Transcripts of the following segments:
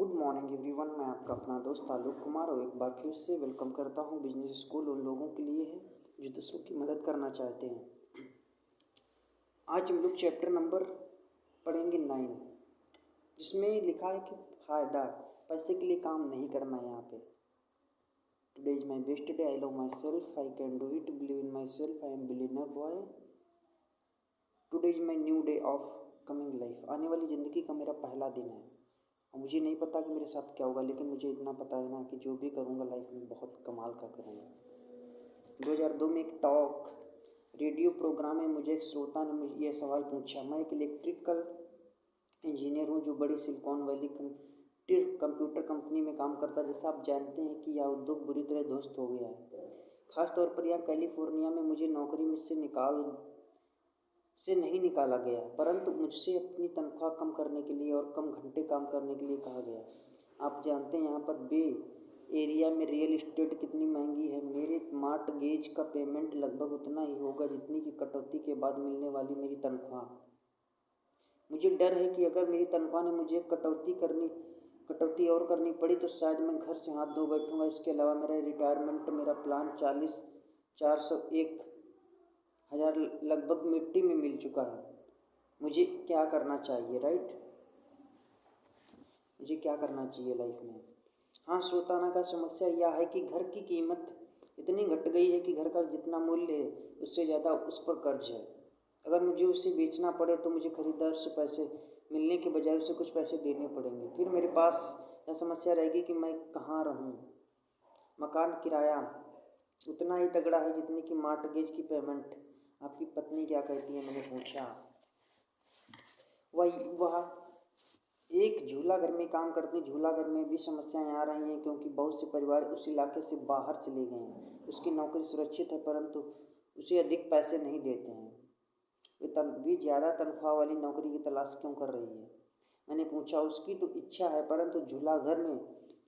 Good morning everyone. मैं आपका अपना दोस्त आलोक कुमार और एक बार फिर से वेलकम करता हूं। बिजनेस स्कूल उन लोगों के लिए है जो दूसरों की मदद करना चाहते हैं। आज हम लोग चैप्टर नंबर पढ़ेंगे 9, जिसमें लिखा है कि फ़ायदा पैसे के लिए काम नहीं करना। यहाँ पे today is my best day, I love myself, I can do it, believe in myself, I am billionaire boy, today is my new day of coming life. आने वाली ज़िंदगी का मेरा पहला दिन है। मुझे नहीं पता कि मेरे साथ क्या होगा, लेकिन मुझे इतना पता है ना कि जो भी करूँगा लाइफ में बहुत कमाल का करूँगा। 2002 में एक टॉक रेडियो प्रोग्राम में मुझे एक श्रोता ने मुझे यह सवाल पूछा। मैं एक इलेक्ट्रिकल इंजीनियर हूँ जो बड़ी सिलिकॉन वैली कंप्यूटर कंपनी में काम करता है। जैसा आप जानते हैं कि यह उद्योग बुरी तरह ध्वस्त हो गया है। खासतौर पर यहाँ कैलिफोर्निया में मुझे नौकरी में से नहीं निकाला गया, परंतु मुझसे अपनी तनख्वाह कम करने के लिए और कम घंटे काम करने के लिए कहा गया। आप जानते हैं यहाँ पर बे एरिया में रियल इस्टेट कितनी महंगी है। मेरे मॉर्टगेज का पेमेंट लगभग उतना ही होगा जितनी की कटौती के बाद मिलने वाली मेरी तनख्वाह। मुझे डर है कि अगर मेरी तनख्वाह ने मुझे कटौती और करनी पड़ी तो शायद मैं घर से हाथ धो बैठूंगा। इसके अलावा मेरा प्लान 401,000 लगभग मिट्टी में मिल चुका है। मुझे क्या करना चाहिए, राइट? मुझे क्या करना चाहिए लाइफ में? हाँ, श्रोताना का समस्या यह है कि घर की कीमत इतनी घट गई है कि घर का जितना मूल्य है उससे ज़्यादा उस पर कर्ज है। अगर मुझे उसे बेचना पड़े तो मुझे खरीदार से पैसे मिलने के बजाय उसे कुछ पैसे देने पड़ेंगे। फिर मेरे पास यह समस्या रहेगी कि मैं कहाँ रहूँ। मकान किराया उतना ही तगड़ा है जितनी की मॉर्टगेज की पेमेंट। आपकी पत्नी क्या कहती है, मैंने पूछा। वह एक झूला घर में काम करती। झूला घर में भी समस्याएं आ रही हैं क्योंकि बहुत से परिवार उस इलाके से बाहर चले गए हैं। उसकी नौकरी सुरक्षित है परंतु उसे अधिक पैसे नहीं देते हैं। वे ज़्यादा तनख्वाह वाली नौकरी की तलाश क्यों कर रही है, मैंने पूछा। उसकी तो इच्छा है, परंतु झूला घर में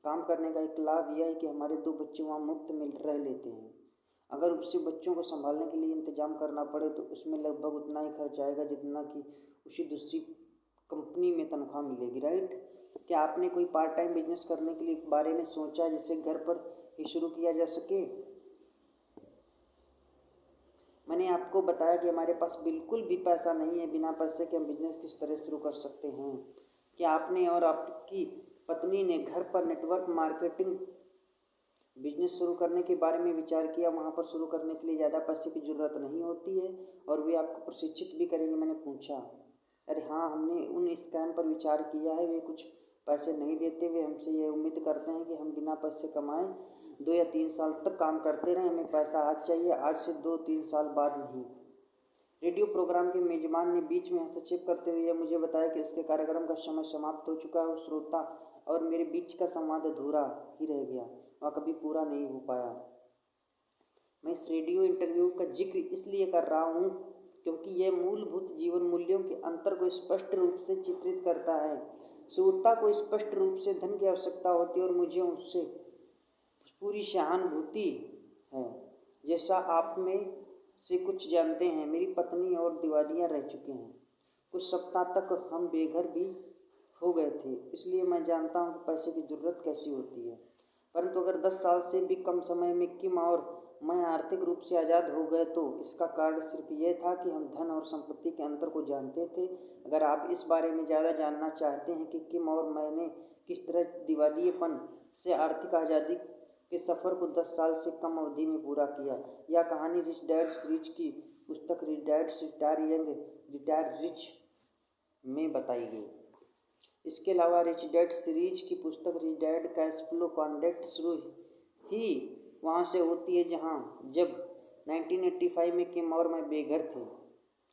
काम करने का एक लाभ यह है कि हमारे 2 बच्चे वहाँ मुफ्त में रह लेते हैं। अगर उसे बच्चों को संभालने के लिए इंतजाम करना पड़े तो उसमें लगभग उतना ही खर्च आएगा जितना कि उसे दूसरी कंपनी में तनख्वाह मिलेगी, राइट? क्या आपने कोई पार्ट टाइम बिजनेस करने के लिए बारे में सोचा जिसे घर पर ही शुरू किया जा सके? मैंने आपको बताया कि हमारे पास बिल्कुल भी पैसा नहीं है। बिना पैसे के हम बिजनेस किस तरह शुरू कर सकते हैं? क्या आपने और आपकी पत्नी ने घर पर नेटवर्क मार्केटिंग बिजनेस शुरू करने के बारे में विचार किया? वहाँ पर शुरू करने के लिए ज़्यादा पैसे की ज़रूरत नहीं होती है और वे आपको प्रशिक्षित भी करेंगे, मैंने पूछा। अरे हाँ, हमने उन स्कैम पर विचार किया है। वे कुछ पैसे नहीं देते। वे हमसे यह उम्मीद करते हैं कि हम बिना पैसे कमाए 2 या 3 साल तक काम करते रहें। हमें पैसा आज चाहिए, आज से 2-3 साल बाद नहीं। रेडियो प्रोग्राम के मेजबान ने बीच में हस्तक्षेप करते हुए यह मुझे बताया कि उसके कार्यक्रम का समय समाप्त हो चुका है। उस श्रोता और मेरे बीच का संवाद अधूरा ही रह गया, वह कभी पूरा नहीं हो पाया। मैं इस रेडियो इंटरव्यू का जिक्र इसलिए कर रहा हूँ क्योंकि यह मूलभूत जीवन मूल्यों के अंतर को स्पष्ट रूप से चित्रित करता है। श्रोता को स्पष्ट रूप से धन की आवश्यकता होती है और मुझे उससे पूरी सहानुभूति है। जैसा आप में से कुछ जानते हैं, मेरी पत्नी और दिवालिया रह चुके हैं। कुछ सप्ताह तक हम बेघर भी हो गए थे, इसलिए मैं जानता हूँ कि पैसे की ज़रूरत कैसी होती है। परंतु अगर 10 साल से भी कम समय में किम और मैं आर्थिक रूप से आज़ाद हो गए तो इसका कारण सिर्फ यह था कि हम धन और संपत्ति के अंतर को जानते थे। अगर आप इस बारे में ज़्यादा जानना चाहते हैं कि किम और मैंने किस तरह दिवालियेपन से आर्थिक आज़ादी के सफ़र को 10 साल से कम अवधि में पूरा किया, यह कहानी रिच डैड रिच की पुस्तक rich dad retire young retire rich में बताई गई। इसके अलावा रिच डैड सीरीज की पुस्तक rich dad cash flow concept शुरू ही वहाँ से होती है जहाँ जब 1985 में किम और मैं बेघर थे,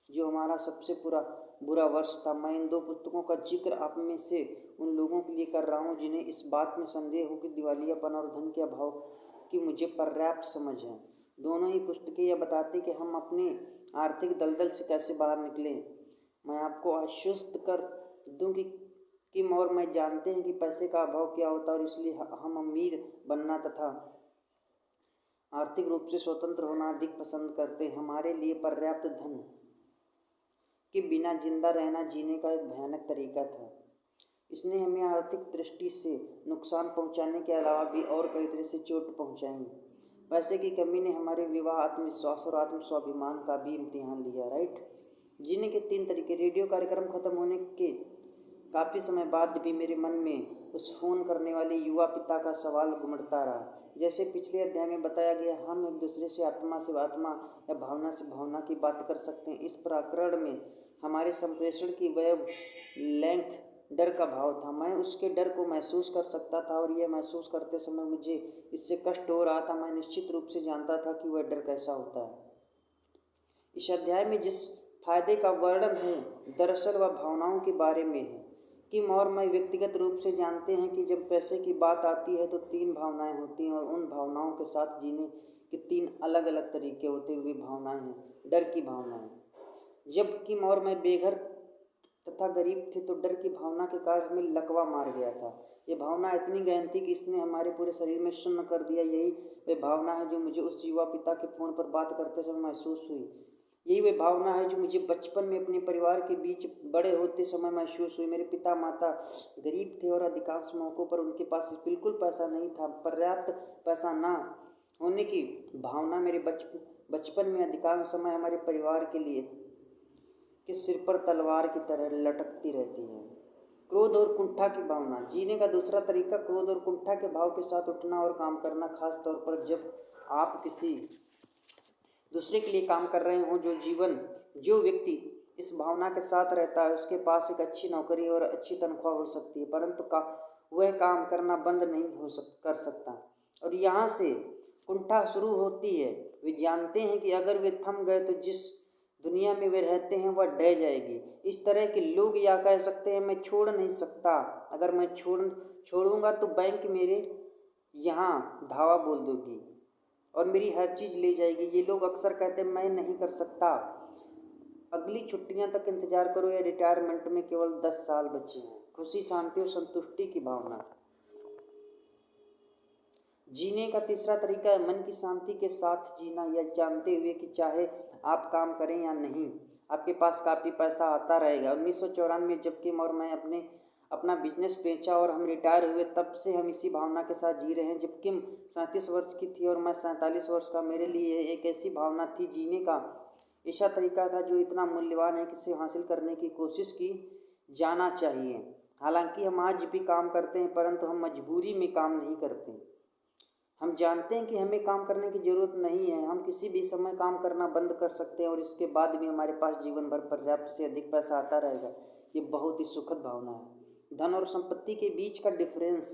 जो हमारा सबसे बुरा वर्ष था। मैं इन 2 पुस्तकों का जिक्र आप में से उन लोगों के लिए कर रहा हूँ जिन्हें इस बात में संदेह हो कि दिवालियापन और धन के अभाव की मुझे पर्याप्त समझ है। दोनों ही पुस्तकें यह बताती कि हम अपने आर्थिक दलदल से कैसे बाहर निकलें। मैं आपको आश्वस्त कर दूं कि किम और मैं जानते हैं कि पैसे का अभाव क्या होता है और इसलिए हम अमीर बनना तथा आर्थिक रूप से स्वतंत्र होना अधिक पसंद करते हैं। हमारे लिए पर्याप्त धन के बिना जिंदा रहना जीने का एक भयानक तरीका था। इसने हमें आर्थिक दृष्टि से नुकसान पहुंचाने के अलावा भी और कई तरह से चोट पहुंचाई। पैसे की कमी ने हमारे विवाह, आत्मविश्वास और आत्म स्वाभिमान का भी इम्तिहान लिया। राइट। जीने के 3 तरीके। रेडियो कार्यक्रम खत्म होने के काफ़ी समय बाद भी मेरे मन में उस फोन करने वाले युवा पिता का सवाल घुमड़ता रहा। जैसे पिछले अध्याय में बताया गया, हम एक दूसरे से आत्मा या भावना से भावना की बात कर सकते हैं। इस प्रकरण में हमारे संप्रेषण की वेव लेंथ डर का भाव था। मैं उसके डर को महसूस कर सकता था और यह महसूस करते समय मुझे इससे कष्ट हो रहा था। मैं निश्चित रूप से जानता था कि वह डर कैसा होता है। इस अध्याय में जिस फायदे का वर्णन है, दरअसल वह भावनाओं के बारे में है। किम और मैं व्यक्तिगत रूप से जानते हैं कि जब पैसे की बात आती है तो 3 भावनाएं होती हैं, और उन भावनाओं के साथ जीने के 3 अलग अलग तरीके होते हुए भावनाएं हैं। डर की भावनाएं। जब किम और मैं बेघर तथा गरीब थे तो डर की भावना के कारण हमें लकवा मार गया था। ये भावना इतनी गहन थी कि इसने हमारे पूरे शरीर में शून्य कर दिया। यही वह भावना है जो मुझे उस युवा पिता के फ़ोन पर बात करते समय महसूस हुई। यही वह भावना है जो मुझे बचपन में अपने परिवार के बीच बड़े होते समय महसूस हुई। मेरे पिता माता गरीब थे और अधिकांश मौक़ों पर उनके पास बिल्कुल पैसा नहीं था। पर्याप्त पैसा ना होने की भावना मेरे बचपन में अधिकांश समय हमारे परिवार के सिर पर तलवार की तरह लटकती रहती है। क्रोध और कुंठा की भावना। जीने का दूसरा तरीका क्रोध और कुंठा के भाव के साथ उठना और काम करना, खास तौर पर जब आप किसी दूसरे के लिए काम कर रहे हों। जो व्यक्ति इस भावना के साथ रहता है उसके पास एक अच्छी नौकरी और अच्छी तनख्वाह हो सकती है, परंतु वह काम करना बंद नहीं कर सकता। और यहाँ से कुंठा शुरू होती है। वे जानते हैं कि अगर वे थम गए तो जिस दुनिया में वे रहते हैं वह ढह जाएगी। इस तरह के लोग या कह सकते हैं, मैं छोड़ नहीं सकता। अगर मैं छोड़ूंगा तो बैंक मेरे यहाँ धावा बोल दोगी और मेरी हर चीज़ ले जाएगी। ये लोग अक्सर कहते हैं, मैं नहीं कर सकता, अगली छुट्टियां तक इंतजार करो या रिटायरमेंट में केवल 10 साल बचे हैं। खुशी, शांति और संतुष्टि की भावना। जीने का तीसरा तरीका है मन की शांति के साथ जीना, यह जानते हुए कि चाहे आप काम करें या नहीं, आपके पास काफ़ी पैसा आता रहेगा। 1994 में जब किम और मैं अपना बिजनेस बेचा और हम रिटायर हुए, तब से हम इसी भावना के साथ जी रहे हैं। जब किम 37 वर्ष की थी और मैं 47 वर्ष का, मेरे लिए एक ऐसी भावना थी, जीने का ऐसा तरीका था जो इतना मूल्यवान है कि इसे हासिल करने की कोशिश की जाना चाहिए। हालांकि हम आज भी काम करते हैं, परंतु हम मजबूरी में काम नहीं करते। हम जानते हैं कि हमें काम करने की ज़रूरत नहीं है। हम किसी भी समय काम करना बंद कर सकते हैं और इसके बाद भी हमारे पास जीवन भर पर्याप्त से अधिक पैसा आता रहेगा। ये बहुत ही सुखद भावना है। धन और संपत्ति के बीच का डिफरेंस।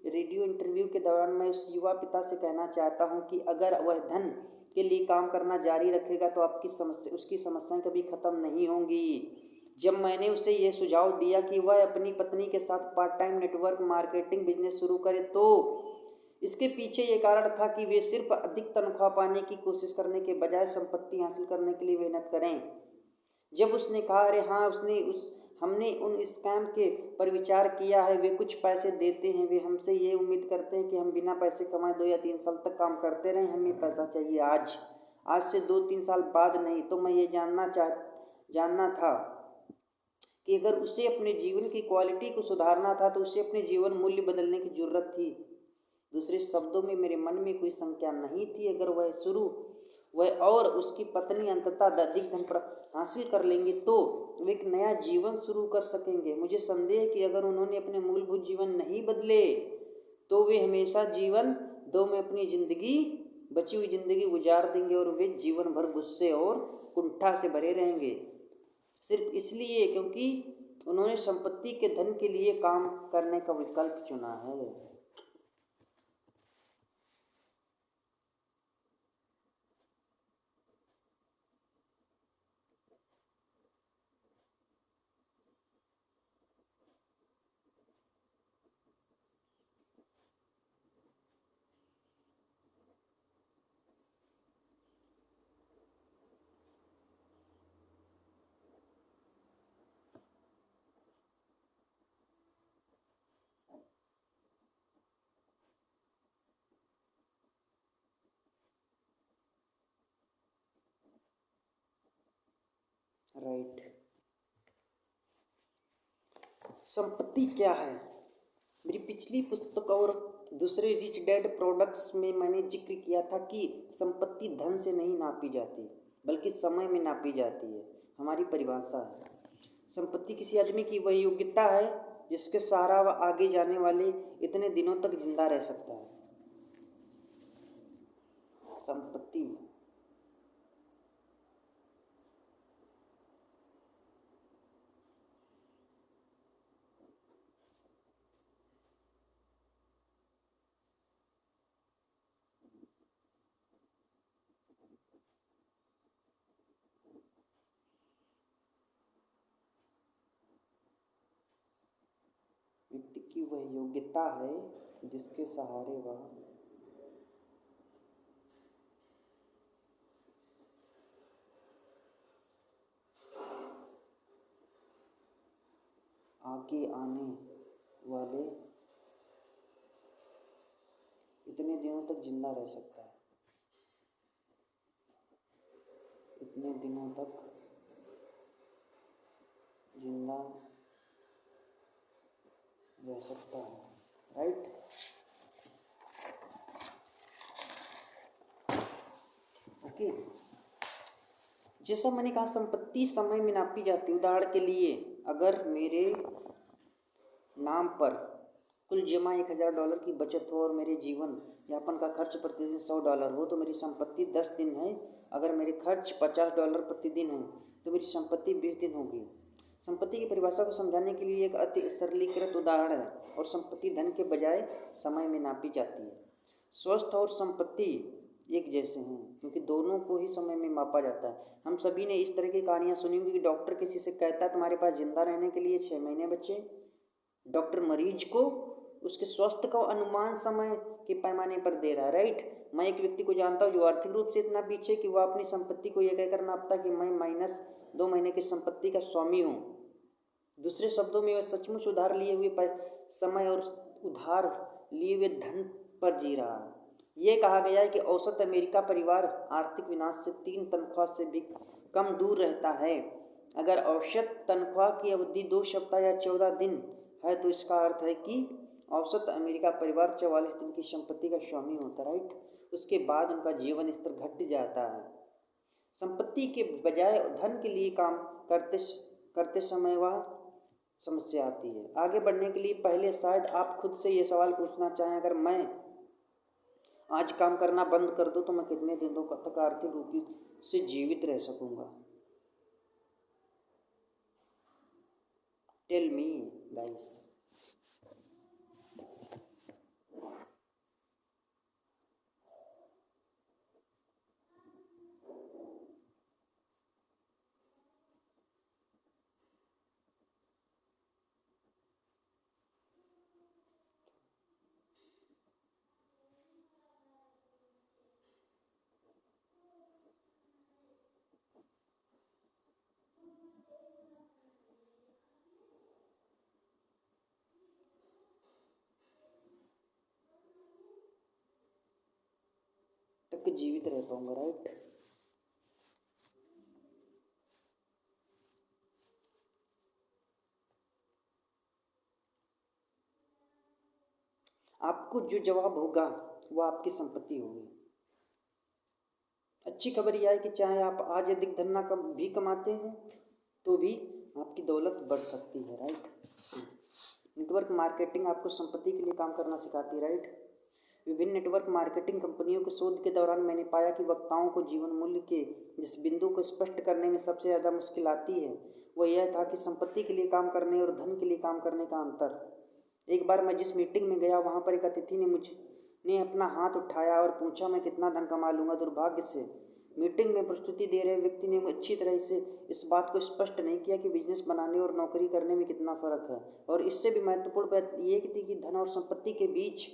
रेडियो इंटरव्यू के दौरान मैं उस युवा पिता से कहना चाहता हूँ कि अगर वह धन के लिए काम करना जारी रखेगा तो उसकी समस्याएं कभी ख़त्म नहीं होंगी। जब मैंने उसे यह सुझाव दिया कि वह अपनी पत्नी के साथ part time network marketing business शुरू करे, तो इसके पीछे ये कारण था कि वे सिर्फ अधिक तनख्वाह पाने की कोशिश करने के बजाय संपत्ति हासिल करने के लिए मेहनत करें। जब उसने कहा, अरे हाँ, हमने उन स्कैम के पर विचार किया है, वे कुछ पैसे देते हैं, वे हमसे ये उम्मीद करते हैं कि हम बिना पैसे कमाए 2 या 3 साल तक काम करते रहें, हमें पैसा चाहिए आज से 2-3 साल बाद नहीं। तो मैं ये जानना था कि अगर उसे अपने जीवन की क्वालिटी को सुधारना था तो उसे अपने जीवन मूल्य बदलने की जरूरत थी। दूसरे शब्दों में, मेरे मन में कोई संख्या नहीं थी। अगर वह और उसकी पत्नी अंततः अधिक धन हासिल कर लेंगे तो वे एक नया जीवन शुरू कर सकेंगे। मुझे संदेह है कि अगर उन्होंने अपने मूलभूत जीवन नहीं बदले तो वे हमेशा जीवन 2 में अपनी बची हुई जिंदगी गुजार देंगे और वे जीवन भर गुस्से और कुंठा से भरे रहेंगे, सिर्फ इसलिए क्योंकि उन्होंने संपत्ति के धन के लिए काम करने का विकल्प चुना है। राइट। संपत्ति क्या है? मेरी पिछली पुस्तक और दूसरे रिच डैड प्रोडक्ट्स में मैंने जिक्र किया था कि संपत्ति धन से नहीं नापी जाती बल्कि समय में नापी जाती है। हमारी परिभाषा है, संपत्ति किसी आदमी की वह योग्यता है जिसके सहारा वह आगे जाने वाले इतने दिनों तक जिंदा रह सकता है। संपत्ति व्यक्ति की वह योग्यता है जिसके सहारे वह आगे आने वाले इतने दिनों तक जिंदा रह सकता है। इतने दिनों तक जिंदा रह सकता है, राइट। ओके, जैसा मैंने कहा संपत्ति समय में नापी जाती है। उदाहरण के लिए अगर मेरे नाम पर कुल जमा $1000 की बचत हो और मेरे जीवन यापन का खर्च प्रतिदिन $100 हो तो मेरी संपत्ति 10 दिन है। अगर मेरे खर्च $50 प्रतिदिन है तो मेरी संपत्ति 20 दिन होगी। संपत्ति की परिभाषा को समझाने के लिए एक अति सरलीकृत उदाहरण है और संपत्ति धन के बजाय समय में नापी जाती है। स्वास्थ्य और संपत्ति एक जैसे हैं क्योंकि दोनों को ही समय में मापा जाता है। हम सभी ने इस तरह की कहानियां सुनी होंगी कि डॉक्टर किसी से कहता है तुम्हारे पास जिंदा रहने के लिए 6 महीने बचे। डॉक्टर मरीज को उसके स्वास्थ्य का अनुमान समय के पैमाने पर दे रहा है, राइट। मैं एक व्यक्ति को जानता हूँ जो आर्थिक रूप से इतना पीछे कि वह अपनी संपत्ति को यह कहकर नापता कि मैं -2 महीने की संपत्ति का स्वामी हूँ। दूसरे शब्दों में वह सचमुच उधार लिए हुए समय और उधार लिए हुए धन पर जी रहा है। यह कहा गया है कि औसत अमेरिका परिवार आर्थिक विनाश से 3 तनख्वाह से भी कम दूर रहता है। अगर औसत तनख्वाह की अवधि 2 सप्ताह या 14 दिन है तो इसका अर्थ है कि औसत अमेरिका परिवार 44 दिन की संपत्ति का स्वामी होता है, राइट। उसके बाद उनका जीवन स्तर घट जाता है। संपत्ति के बजाय धन के लिए काम करते समय वह समस्या आती है। आगे बढ़ने के लिए पहले शायद आप खुद से ये सवाल पूछना चाहें, अगर मैं आज काम करना बंद कर दूं तो मैं कितने दिनों तक आर्थिक रूप से जीवित रह सकूंगा? Tell me guys. तक जीवित रह पाऊंगा, राइट। आपको जो जवाब होगा वो आपकी संपत्ति होगी। अच्छी खबर यह है कि चाहे आप आज अधिक धन ना भी कमाते हैं तो भी आपकी दौलत बढ़ सकती है, राइट। नेटवर्क मार्केटिंग आपको संपत्ति के लिए काम करना सिखाती है, राइट। विभिन्न नेटवर्क मार्केटिंग कंपनियों के शोध के दौरान मैंने पाया कि वक्ताओं को जीवन मूल्य के जिस बिंदु को स्पष्ट करने में सबसे ज़्यादा मुश्किल आती है वह यह था कि संपत्ति के लिए काम करने और धन के लिए काम करने का अंतर। एक बार मैं जिस मीटिंग में गया वहाँ पर एक अतिथि ने अपना हाथ उठाया और पूछा मैं कितना धन कमा लूँगा। दुर्भाग्य से मीटिंग में प्रस्तुति दे रहे व्यक्ति ने अच्छी तरह से इस बात को स्पष्ट नहीं किया कि बिजनेस बनाने और नौकरी करने में कितना फ़र्क है, और इससे भी महत्वपूर्ण बात ये थी कि धन और संपत्ति के बीच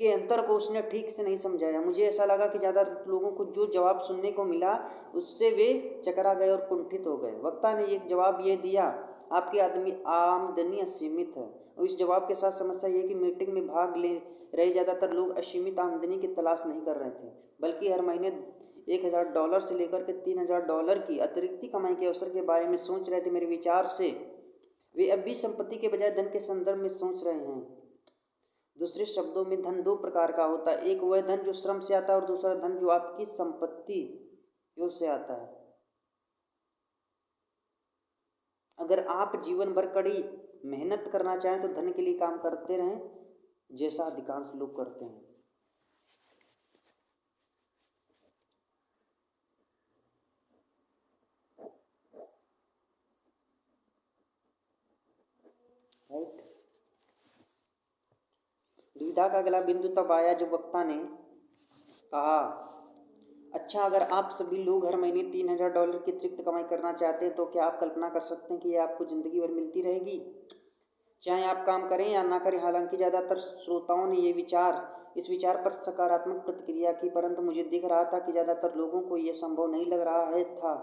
के अंतर को उसने ठीक से नहीं समझाया। मुझे ऐसा लगा कि ज़्यादा लोगों को जो जवाब सुनने को मिला उससे वे चकरा गए और कुंठित हो गए। वक्ता ने एक जवाब ये दिया, आपकी आमदनी असीमित है। और इस जवाब के साथ समस्या ये कि मीटिंग में भाग ले रहे ज़्यादातर लोग असीमित आमदनी की तलाश नहीं कर रहे थे, बल्कि हर महीने $1,000 से लेकर के $3,000 की अतिरिक्त कमाई के अवसर के बारे में सोच रहे थे। मेरे विचार से वे अब भी संपत्ति के बजाय धन के संदर्भ में सोच रहे हैं। दूसरे शब्दों में धन दो प्रकार का होता है, एक वह धन जो श्रम से आता है और दूसरा धन जो आपकी संपत्ति से आता है। अगर आप जीवन भर कड़ी मेहनत करना चाहें तो धन के लिए काम करते रहें, जैसा अधिकांश लोग करते हैं। राइट। दुविधा का अगला बिंदु तब आया जब वक्ता ने कहा, अच्छा अगर आप सभी लोग हर महीने $3,000 की अतिरिक्त कमाई करना चाहते हैं तो क्या आप कल्पना कर सकते हैं कि यह आपको जिंदगी भर मिलती रहेगी, चाहे आप काम करें या ना करें। हालांकि ज़्यादातर श्रोताओं ने इस विचार पर सकारात्मक प्रतिक्रिया की, परंतु मुझे दिख रहा था कि ज़्यादातर लोगों को यह संभव नहीं लग रहा था।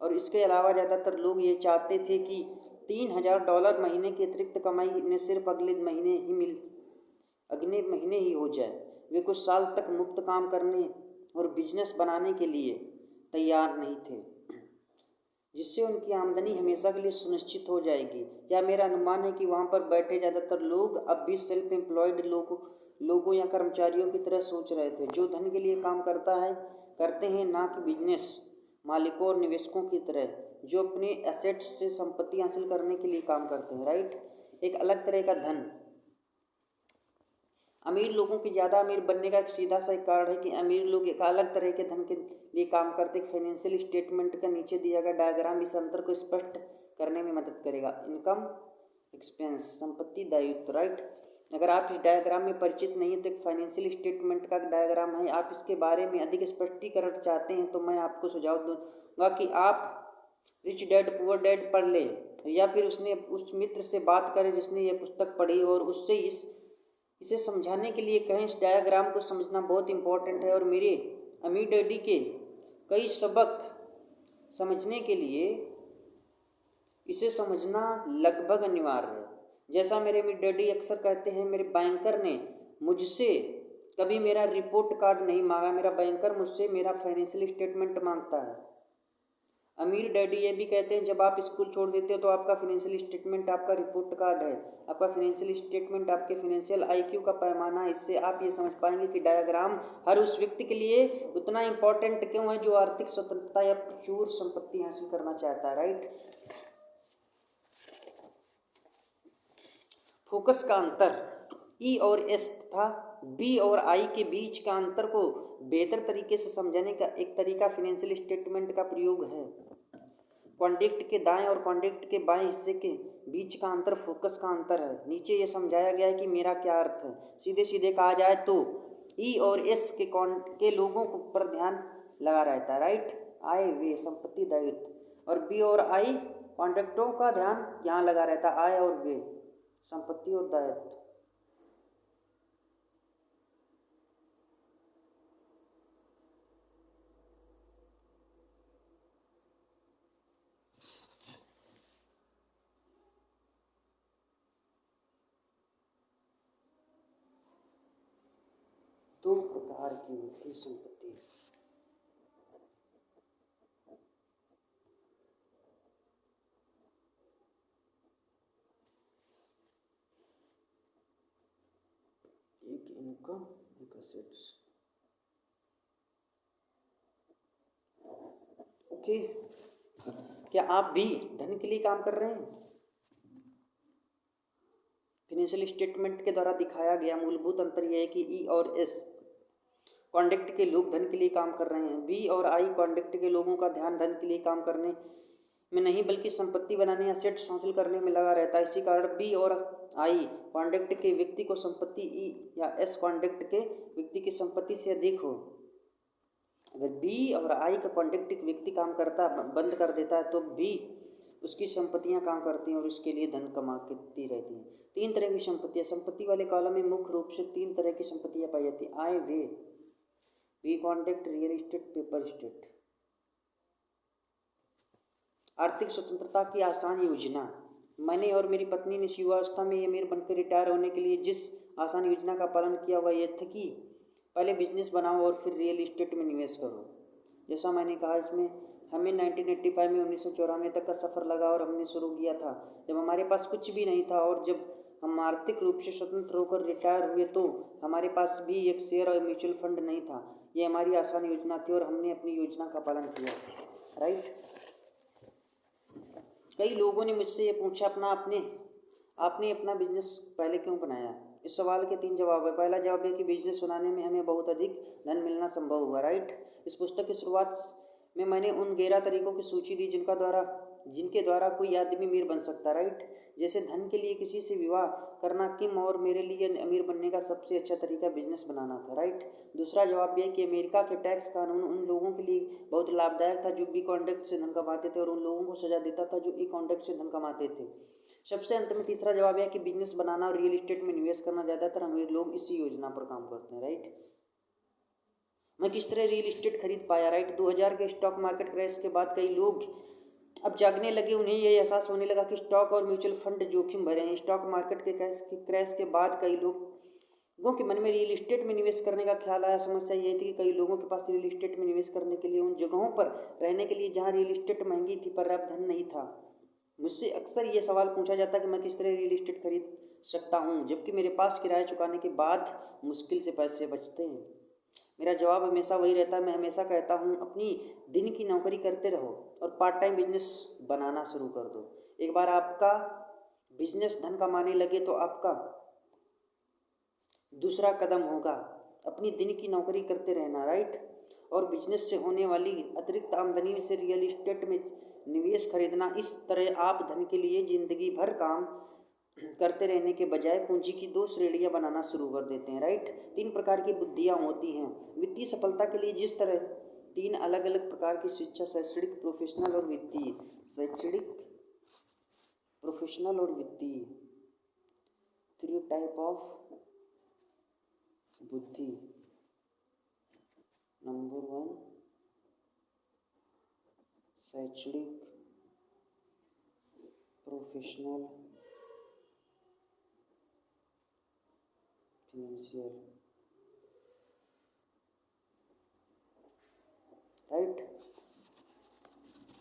और इसके अलावा ज़्यादातर लोग ये चाहते थे कि $3,000 महीने की अतिरिक्त कमाई ने सिर्फ अगले महीने ही हो जाए। वे कुछ साल तक मुफ्त काम करने और बिजनेस बनाने के लिए तैयार नहीं थे, जिससे उनकी आमदनी हमेशा के लिए सुनिश्चित हो जाएगी। या मेरा अनुमान है कि वहाँ पर बैठे ज़्यादातर लोग अब भी सेल्फ एम्प्लॉयड लोगों या कर्मचारियों की तरह सोच रहे थे, जो धन के लिए काम करते हैं, ना कि बिजनेस मालिकों और निवेशकों की तरह जो अपने एसेट्स से संपत्ति हासिल करने के लिए काम करते हैं। राइट। एक अलग तरह का धन। अमीर लोगों के ज़्यादा अमीर बनने का एक सीधा सा एक कारण है कि अमीर लोग एक अलग तरह के धन के लिए काम करते हैं। फाइनेंशियल स्टेटमेंट का नीचे दिया गया डायग्राम इस अंतर को स्पष्ट करने में मदद करेगा। इनकम, एक्सपेंस, संपत्ति, दायित्व। राइट। अगर आप इस डायग्राम में परिचित नहीं है तो एक फाइनेंशियल स्टेटमेंट का डायग्राम है। आप इसके बारे में अधिक स्पष्टीकरण चाहते हैं तो मैं आपको सुझाव दूंगा कि आप रिच डैड पुअर डैड पढ़ लें, या फिर उस मित्र से बात करें जिसने यह पुस्तक पढ़ी और उससे इसे समझाने के लिए कहें। इस डायग्राम को समझना बहुत इंपॉर्टेंट है और मेरे अमीर डैडी के कई सबक समझने के लिए इसे समझना लगभग अनिवार्य है। जैसा मेरे अमीर डैडी अक्सर कहते हैं, मेरे बैंकर ने मुझसे कभी मेरा रिपोर्ट कार्ड नहीं मांगा, मेरा बैंकर मुझसे मेरा फाइनेंशियल स्टेटमेंट मांगता है। अमीर डैडी ये भी कहते हैं, जब आप स्कूल छोड़ देते हो तो आपका फाइनेंशियल स्टेटमेंट आपका रिपोर्ट कार्ड है। आपका फाइनेंशियल स्टेटमेंट आपके फाइनेंशियल आईक्यू का पैमाना है। इससे आप ये समझ पाएंगे कि डायग्राम हर उस व्यक्ति के लिए उतना इम्पोर्टेंट क्यों है जो आर्थिक स्वतंत्रता या प्रचुर संपत्ति हासिल करना चाहता है। राइट। फोकस का अंतर। ई और एस तथा बी और आई के बीच का अंतर को बेहतर तरीके से समझाने का एक तरीका फाइनेंशियल स्टेटमेंट का प्रयोग है। कॉन्टेक्ट के दाएं और कॉन्टेक्ट के बाएं हिस्से के बीच का अंतर फोकस का अंतर है। नीचे ये समझाया गया है कि मेरा क्या अर्थ है। सीधे सीधे कहा जाए तो ई और एस के लोगों पर ध्यान लगा रहता है। राइट। आय व्यय संपत्ति दायित्व, और बी और आई कॉन्ट्रैक्टों का ध्यान यहाँ लगा रहता है, आय और व्यय संपत्ति और दायित्व। दो प्रकार की होती संपत्ति। एक इनकम, एक असेट्स। ओके। क्या आप भी धन के लिए काम कर रहे हैं? फाइनेंशियल स्टेटमेंट के द्वारा दिखाया गया मूलभूत अंतर यह है कि ई और एस कॉन्डक्ट के लोग धन के लिए काम कर रहे हैं। बी और आई कॉन्डक्ट के लोगों का ध्यान धन के लिए काम करने में नहीं बल्कि संपत्ति बनाने या सेट्स हासिल करने में लगा रहता है। इसी कारण बी और आई कॉन्डक्ट के व्यक्ति को संपत्ति ई या एस कॉन्डक्ट के व्यक्ति की संपत्ति से अधिक हो। अगर बी और आई का कॉन्डक्ट एक व्यक्ति काम करता बंद कर देता है तो बी उसकी संपत्तियां काम करती हैं और उसके लिए धन कमाती रहती हैं। तीन तरह की संपत्तियां। संपत्ति वाले कॉलम में मुख्य रूप से तीन तरह की संपत्तियां पाई जाती हैं। आय व्यय, B contract, real estate, paper estate. आर्थिक स्वतंत्रता की आसान योजना। मैंने और मेरी पत्नी ने युवावस्था में अमीर बनकर रिटायर होने के लिए जिस आसान योजना का पालन किया वह यह था कि पहले बिजनेस बनाओ और फिर रियल एस्टेट में निवेश करो। जैसा मैंने कहा, इसमें हमें 1985 में 1994 तक का सफ़र लगा और हमने शुरू किया था जब हमारे पास कुछ भी नहीं था, और जब हम आर्थिक रूप से स्वतंत्र होकर रिटायर हुए तो हमारे पास भी एक शेयर और म्यूचुअल फंड नहीं था। ये हमारी आसान योजना थी और हमने अपनी योजना का पालन किया, राइट। कई लोगों ने मुझसे ये पूछा आपने अपना बिजनेस पहले क्यों बनाया। इस सवाल के 3 जवाब है। पहला जवाब है कि बिजनेस बनाने में हमें बहुत अधिक धन मिलना संभव हुआ, राइट। इस पुस्तक की शुरुआत में मैंने उन 11 तरीकों की सूची दी जिनके द्वारा कोई आदमी अमीर बन सकता, राइट। जैसे धन के लिए किसी से विवाह करना, किम और मेरे लिए अमीर बनने का सबसे अच्छा तरीका बिजनेस बनाना था, राइट। दूसरा जवाब यह कि अमेरिका के टैक्स कानून उन लोगों के लिए बहुत लाभदायक था जो बी कॉन्डक्ट से धन कमाते थे और उन लोगों को सजा देता था जो ई कॉन्डक्ट से धन कमाते थे। सबसे अंत में तीसरा जवाब है कि बिजनेस बनाना और रियल एस्टेट में निवेश करना ज़्यादातर अमीर लोग इसी योजना पर काम करते हैं, राइट। मैं किस तरह रियल एस्टेट खरीद पाया, राइट। 2000 के स्टॉक मार्केट क्रैश के बाद कई लोग अब जागने लगे। उन्हें यह एहसास होने लगा कि स्टॉक और म्यूचुअल फंड जोखिम भरे हैं। स्टॉक मार्केट के क्रैश के बाद कई लोगों के मन में रियल एस्टेट में निवेश करने का ख्याल आया। समस्या यह थी कि कई लोगों के पास रियल एस्टेट में निवेश करने के लिए उन जगहों पर रहने के लिए जहां रियल एस्टेट महंगी थी पर्याप्त धन नहीं था। मुझसे अक्सर ये सवाल पूछा जाता कि मैं किस तरह रियल एस्टेट खरीद सकता हूँ जबकि मेरे पास किराया चुकाने के बाद मुश्किल से पैसे बचते हैं। मेरा जवाब हमेशा वही रहता है। मैं हमेशा कहता हूँ अपनी दिन की नौकरी करते रहो और पार्ट टाइम बिजनेस बनाना शुरू कर दो। एक बार आपका बिजनेस धन कमाने लगे तो आपका दूसरा कदम होगा अपनी दिन की नौकरी करते रहना, राइट। और बिजनेस से होने वाली अतिरिक्त आमदनी से रियल एस्टेट में निवेश खरीदना। इस तरह आप धन के लिए जिंदगी भर काम करते रहने के बजाय पूंजी की 2 श्रेणियां बनाना शुरू कर देते हैं, राइट। 3 प्रकार की बुद्धियां होती हैं वित्तीय सफलता के लिए। जिस तरह 3 अलग अलग प्रकार की शिक्षा, शैक्षणिक, प्रोफेशनल और वित्तीय। शैक्षणिक, प्रोफेशनल और वित्तीय, 3 टाइप ऑफ बुद्धि। नंबर 1 शैक्षणिक, प्रोफेशनल, फिनेंशियल, राइट।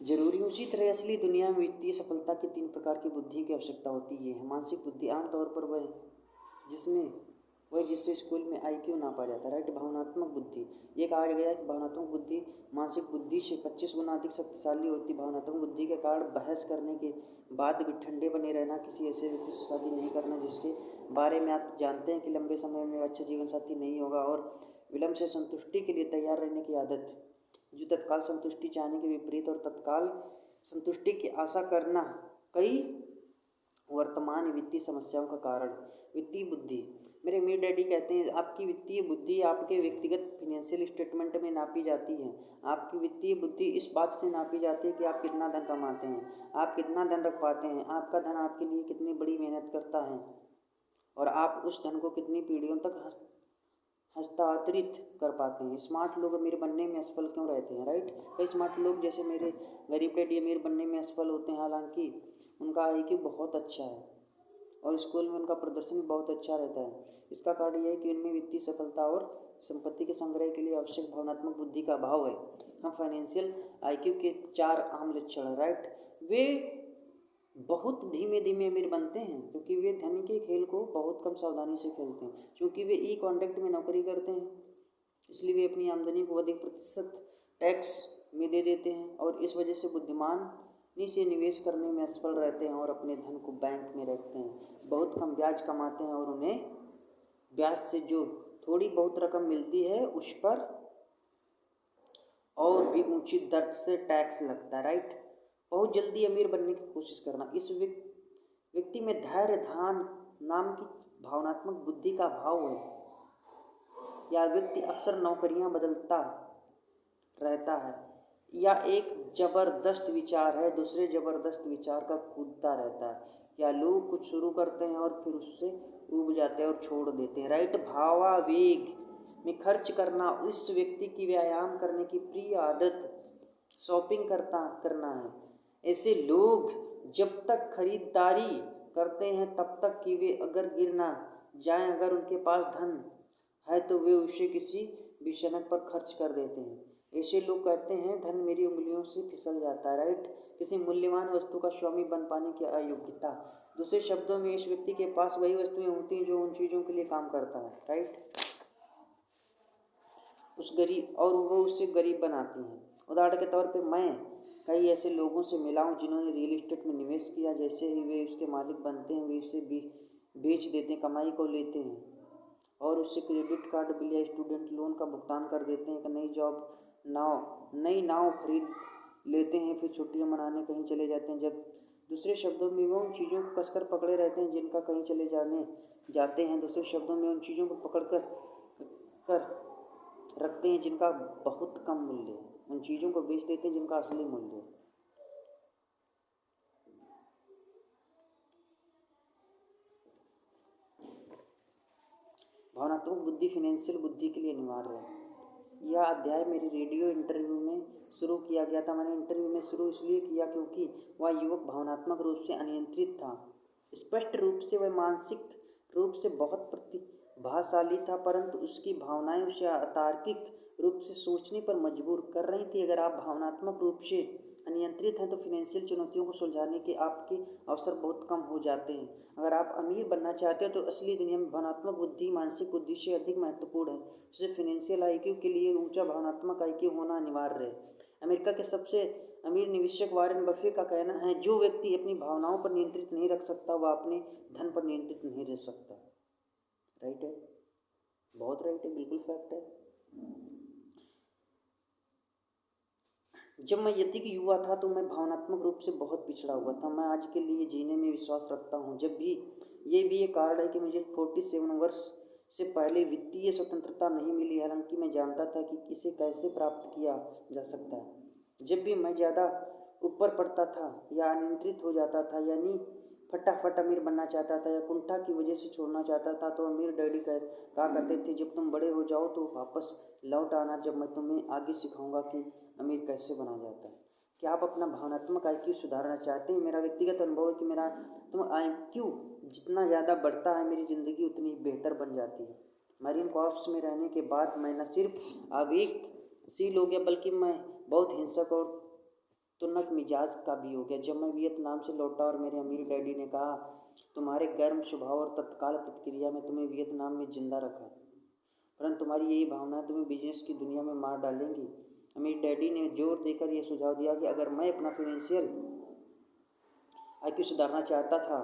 जरूरी उसी तरह असली दुनिया में वित्तीय सफलता की 3 प्रकार की बुद्धि की आवश्यकता होती है। मानसिक बुद्धि आमतौर पर जिससे स्कूल में IQ नापा जाता है, राइट। भावनात्मक बुद्धि, ये कहा गया कि भावनात्मक बुद्धि मानसिक बुद्धि से 25 गुना अधिक शक्तिशाली होती है। भावनात्मक बुद्धि के कारण बहस करने के बाद भी ठंडे बने रहना, किसी ऐसे व्यक्ति से शादी नहीं करना जिसके बारे में आप जानते हैं कि लंबे समय में अच्छा जीवन साथी नहीं होगा, और विलंब से संतुष्टि के लिए तैयार रहने की आदत, जो तत्काल संतुष्टि चाहने के विपरीत, और तत्काल संतुष्टि की आशा करना कई वर्तमान वित्तीय समस्याओं का कारण। वित्तीय बुद्धि, मेरे अमीर डैडी कहते हैं आपकी वित्तीय बुद्धि आपके व्यक्तिगत फाइनेंशियल स्टेटमेंट में नापी जाती है। आपकी वित्तीय बुद्धि इस बात से नापी जाती है कि आप कितना धन कमाते हैं, आप कितना धन रख पाते हैं, आपका धन आपके लिए कितनी बड़ी मेहनत करता है और आप उस धन को कितनी पीढ़ियों तक हस्तांतरित कर पाते हैं। स्मार्ट लोग अमीर बनने में असफल क्यों रहते हैं, राइट। कई स्मार्ट लोग जैसे मेरे गरीब डैडी अमीर बनने में असफल होते हैं, हालांकि उनका IQ बहुत अच्छा है और स्कूल में उनका प्रदर्शन भी बहुत अच्छा रहता है। इसका कारण यह है कि उनमें वित्तीय सफलता और संपत्ति के संग्रह के लिए आवश्यक भावनात्मक बुद्धि का अभाव है। हम फाइनेंशियल IQ के 4 आम लक्षण हैं, राइट। वे बहुत धीमे धीमे अमीर बनते हैं क्योंकि वे धन के खेल को बहुत कम सावधानी से खेलते हैं। क्योंकि वे ई कॉन्डक्ट में नौकरी करते हैं इसलिए वे अपनी आमदनी को अधिक प्रतिशत टैक्स में दे देते हैं और इस वजह से बुद्धिमानी से निवेश करने में असफल रहते हैं और अपने धन को बैंक में रखते हैं। बहुत कम ब्याज कमाते हैं और उन्हें ब्याज से जो थोड़ी बहुत रकम मिलती है उस पर और भी ऊंची दर से टैक्स लगता है, राइट। बहुत जल्दी अमीर बनने की कोशिश करना, इस व्यक्ति में धैर्य ध्यान नाम की भावनात्मक बुद्धि का अभाव है। या व्यक्ति अक्सर नौकरियां बदलता रहता है या एक जबरदस्त विचार है दूसरे जबरदस्त विचार का कूदता रहता है, या लोग कुछ शुरू करते हैं और फिर उससे ऊब जाते हैं और छोड़ देते हैं, राइट। भावावेग में खर्च करना, इस व्यक्ति की व्यायाम करने की प्रिय आदत शॉपिंग करना है। ऐसे लोग जब तक खरीदारी करते हैं तब तक कि वे अगर गिर ना जाएं, अगर उनके पास धन है तो वे उसे किसी भी सनक पर खर्च कर देते हैं। ऐसे लोग कहते हैं धन मेरी उंगलियों से फिसल जाता है, राइट। किसी मूल्यवान वस्तु का स्वामी बन पाने की अयोग्यता। दूसरे शब्दों में इस व्यक्ति के पास वही वस्तुएं होती हैं जो उन चीज़ों के लिए काम करता है, राइट, उस गरीब, और वो उससे गरीब बनाती हैं। उदाहरण के तौर पे मैं कई ऐसे लोगों से मिला हूँ जिन्होंने रियल एस्टेट में निवेश किया, जैसे ही वे उसके मालिक बनते हैं वे उसे बेच देते हैं, कमाई को लेते हैं और उससे क्रेडिट कार्ड बिल या स्टूडेंट लोन का भुगतान कर देते हैं। एक नई नाव खरीद लेते हैं, फिर छुट्टियां मनाने कहीं चले जाते हैं। जब दूसरे शब्दों में वो उन चीज़ों को कसकर पकड़े रहते हैं जिनका कहीं चले जाते हैं। दूसरे शब्दों में उन चीज़ों को पकड़ कर रखते हैं जिनका बहुत कम मूल्य है, उन चीज़ों को बेच देते हैं जिनका असली मूल्य है। भावनात्मक बुद्धि फाइनेंशियल बुद्धि के लिए अनिवार्य है। यह अध्याय मेरे रेडियो इंटरव्यू में शुरू किया गया था। मैंने इंटरव्यू में शुरू इसलिए किया क्योंकि वह युवक भावनात्मक रूप से अनियंत्रित था। स्पष्ट रूप से वह मानसिक रूप से बहुत प्रतिभाशाली था, परंतु उसकी भावनाएं उसे अतार्किक रूप से सोचने पर मजबूर कर रही थी। अगर आप भावनात्मक रूप से अनियंत्रित हैं तो फाइनेंशियल चुनौतियों को सुलझाने के आपके अवसर बहुत कम हो जाते हैं। अगर आप अमीर बनना चाहते हो तो असली दुनिया में भावनात्मक बुद्धि मानसिक बुद्धि से अधिक महत्वपूर्ण है। जैसे फाइनेंशियल आईक्यू के लिए ऊंचा भावनात्मक आईक्यू होना अनिवार्य है। अमेरिका के सबसे अमीर निवेशक वारेन बफे का कहना है, जो व्यक्ति अपनी भावनाओं पर नियंत्रित नहीं रख सकता वह अपने धन पर नियंत्रित नहीं रह सकता। राइट है, बहुत राइट है, बिल्कुल फैक्ट है। जब मैं यतिक युवा था तो मैं भावनात्मक रूप से बहुत पिछड़ा हुआ था। मैं आज के लिए जीने में विश्वास रखता हूँ। जब भी ये भी एक कारण है कि मुझे 47 वर्ष से पहले वित्तीय स्वतंत्रता नहीं मिली, हालांकि मैं जानता था कि इसे कैसे प्राप्त किया जा सकता है। जब भी मैं ज़्यादा ऊपर पड़ता था या अनियंत्रित हो जाता था, यानी फटाफट अमीर बनना चाहता था या कुंठा की वजह से छोड़ना चाहता था, तो अमीर डैडी कहा करते थे, जब तुम बड़े हो जाओ तो वापस लौट आना, जब मैं तुम्हें आगे सिखाऊंगा कि अमीर कैसे बना जाता है। क्या आप अपना भावनात्मक आईक्यू सुधारना चाहते हैं? मेरा व्यक्तिगत अनुभव है कि मेरा आईक्यू जितना ज़्यादा बढ़ता है मेरी ज़िंदगी उतनी बेहतर बन जाती है। मरीन कॉर्प्स में रहने के बाद मैं न सिर्फ आवेगशील हो गया बल्कि मैं बहुत हिंसक और तुनक मिजाज का भी हो गया। जब मैं वियतनाम से लौटा और मेरे अमीर डैडी ने कहा, तुम्हारे गर्म स्वभाव और तत्काल प्रतिक्रिया में तुम्हें वियतनाम में जिंदा रखा, परंतु तुम्हारी यही भावनाएं तुम्हें बिजनेस की दुनिया में मार डालेंगी। अमीर डैडी ने जोर देकर यह सुझाव दिया कि अगर मैं अपना फाइनेंशियल आईक्यू सुधारना चाहता था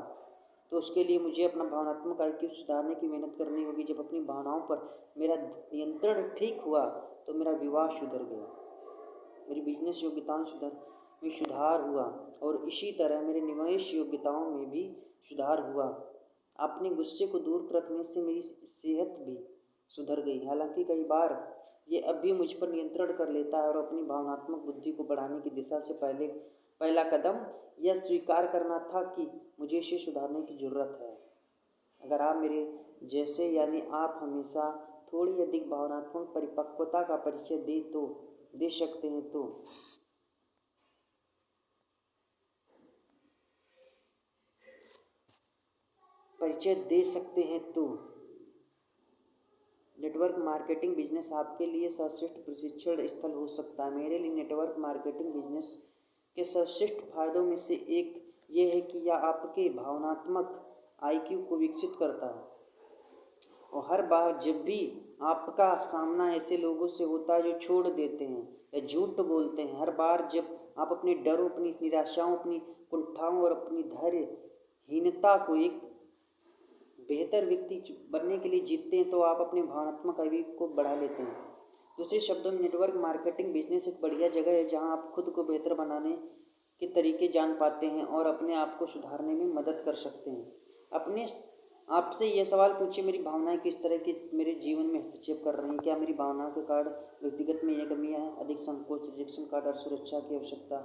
तो उसके लिए मुझे अपना भावनात्मक आईक्यू सुधारने की मेहनत करनी होगी। जब अपनी भावनाओं पर मेरा नियंत्रण ठीक हुआ तो मेरा विवाह सुधर गया, मेरी बिजनेस योग्यताओं में सुधार हुआ और इसी तरह मेरे निवेश योग्यताओं में भी सुधार हुआ। अपने गुस्से को दूर रखने से मेरी सेहत भी सुधर गई। हालांकि कई बार ये अब भी मुझ पर नियंत्रण कर लेता है और अपनी भावनात्मक बुद्धि को बढ़ाने की दिशा से पहला कदम यह स्वीकार करना था कि मुझे इसे सुधारने की ज़रूरत है। अगर आप मेरे जैसे यानी आप हमेशा थोड़ी अधिक भावनात्मक परिपक्वता का परिचय दे सकते हैं तो नेटवर्क मार्केटिंग बिजनेस आपके लिए सर्वश्रेष्ठ प्रशिक्षण स्थल हो सकता है। मेरे लिए नेटवर्क मार्केटिंग बिजनेस के सर्वश्रेष्ठ फायदों में से एक ये है कि यह आपके भावनात्मक आईक्यू को विकसित करता है। और हर बार जब भी आपका सामना ऐसे लोगों से होता है जो छोड़ देते हैं या झूठ बोलते हैं, हर बार जब आप अपने डरों, अपनी निराशाओं, अपनी कुंठाओं और अपनी धैर्यहीनता को एक बेहतर व्यक्ति बनने के लिए जीतते हैं तो आप अपने भावनात्मक आईक्यू को बढ़ा लेते हैं। दूसरे शब्दों में नेटवर्क मार्केटिंग बिजनेस एक बढ़िया जगह है जहां आप खुद को बेहतर बनाने के तरीके जान पाते हैं और अपने आप को सुधारने में मदद कर सकते हैं। अपने आपसे यह सवाल पूछिए, मेरी भावनाएं किस तरह की मेरे जीवन में हस्तक्षेप कर रही हैं? क्या मेरी भावनाओं के कारण व्यक्तिगत में यह कमियां हैं? अधिक संकोच, रिजेक्शन का डर, सुरक्षा की आवश्यकता,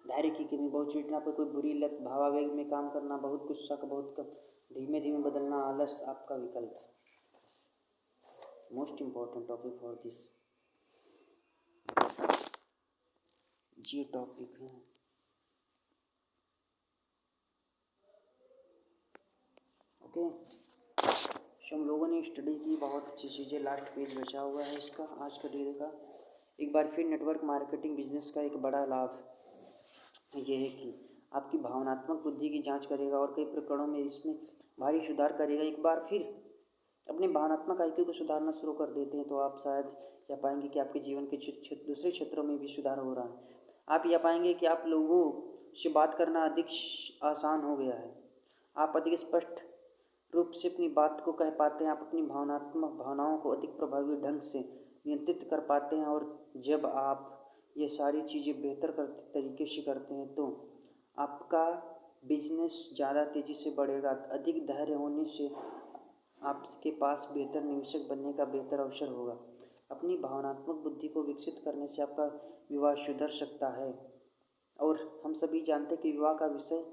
धैर्य की कमी, बहुत चीटना पर कोई बुरी लत, भावावेग में काम करना, बहुत गुस्सा का बहुत कम, धीमे धीमे बदलना, आलस आपका विकल्प है। Most important topic for this ये टॉपिक है। ओके, हम लोगों ने स्टडी की, बहुत अच्छी चीज़ें, लास्ट पेज बचा हुआ है इसका आज का डेट का। एक बार फिर नेटवर्क मार्केटिंग बिजनेस का एक बड़ा लाभ ये है कि आपकी भावनात्मक बुद्धि की जांच करेगा और कई प्रकरणों में इसमें भारी सुधार करेगा। एक बार फिर अपने भावनात्मक आईक्यू को सुधारना शुरू कर देते हैं तो आप शायद यह पाएंगे कि आपके जीवन के दूसरे क्षेत्रों में भी सुधार हो रहा है। आप यह पाएंगे कि आप लोगों से बात करना अधिक आसान हो गया है। आप अधिक स्पष्ट रूप से अपनी बात को कह पाते हैं। आप अपनी भावनाओं को अधिक प्रभावी ढंग से नियंत्रित कर पाते हैं। और जब आप ये सारी चीज़ें बेहतर तरीके से करते हैं तो आपका बिजनेस ज़्यादा तेज़ी से बढ़ेगा। अधिक धैर्य होने से आपके पास बेहतर निवेशक बनने का बेहतर अवसर होगा। अपनी भावनात्मक बुद्धि को विकसित करने से आपका विवाह सुधर सकता है। और हम सभी जानते हैं कि विवाह का विषय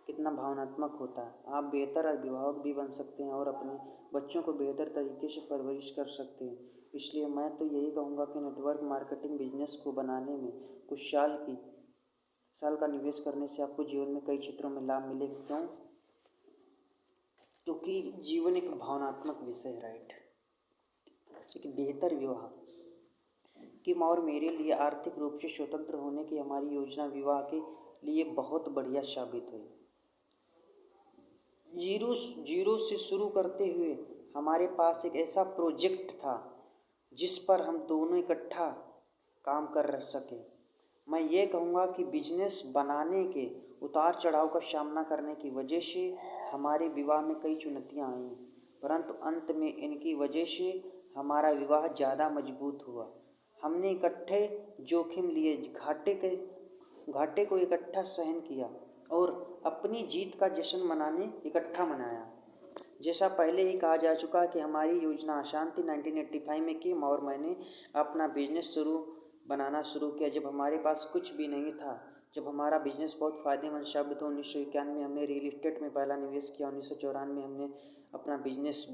कितना भावनात्मक होता है। आप बेहतर अभिभावक भी बन सकते हैं और अपने बच्चों को बेहतर तरीके से परवरिश कर सकते हैं। इसलिए मैं तो यही कहूँगा कि नेटवर्क मार्केटिंग बिजनेस को बनाने में कुछ साल का निवेश करने से आपको जीवन में कई क्षेत्रों में लाभ मिलेगा। क्यों? क्योंकि जीवन एक भावनात्मक विषय है, राइट। एक बेहतर विवाह किम और मेरे लिए आर्थिक रूप से स्वतंत्र होने की हमारी योजना विवाह के लिए बहुत बढ़िया साबित हुई। जीरो से शुरू करते हुए हमारे पास एक ऐसा प्रोजेक्ट था जिस पर हम दोनों इकट्ठा काम कर सके। मैं ये कहूँगा कि बिजनेस बनाने के उतार चढ़ाव का सामना करने की वजह से हमारे विवाह में कई चुनौतियाँ आईं, परंतु अंत में इनकी वजह से हमारा विवाह ज़्यादा मजबूत हुआ। हमने इकट्ठे जोखिम लिए, घाटे को इकट्ठा सहन किया और अपनी जीत का जश्न इकट्ठा मनाया। जैसा पहले ही कहा जा चुका है कि हमारी योजना आसान थी। 1985 में किम और मैंने अपना बिजनेस बनाना शुरू किया जब हमारे पास कुछ भी नहीं था। जब हमारा बिजनेस बहुत फ़ायदेमंद साबित हुआ। 1991 में हमने रियल इस्टेट में पहला निवेश किया। 1994 में हमने अपना बिजनेस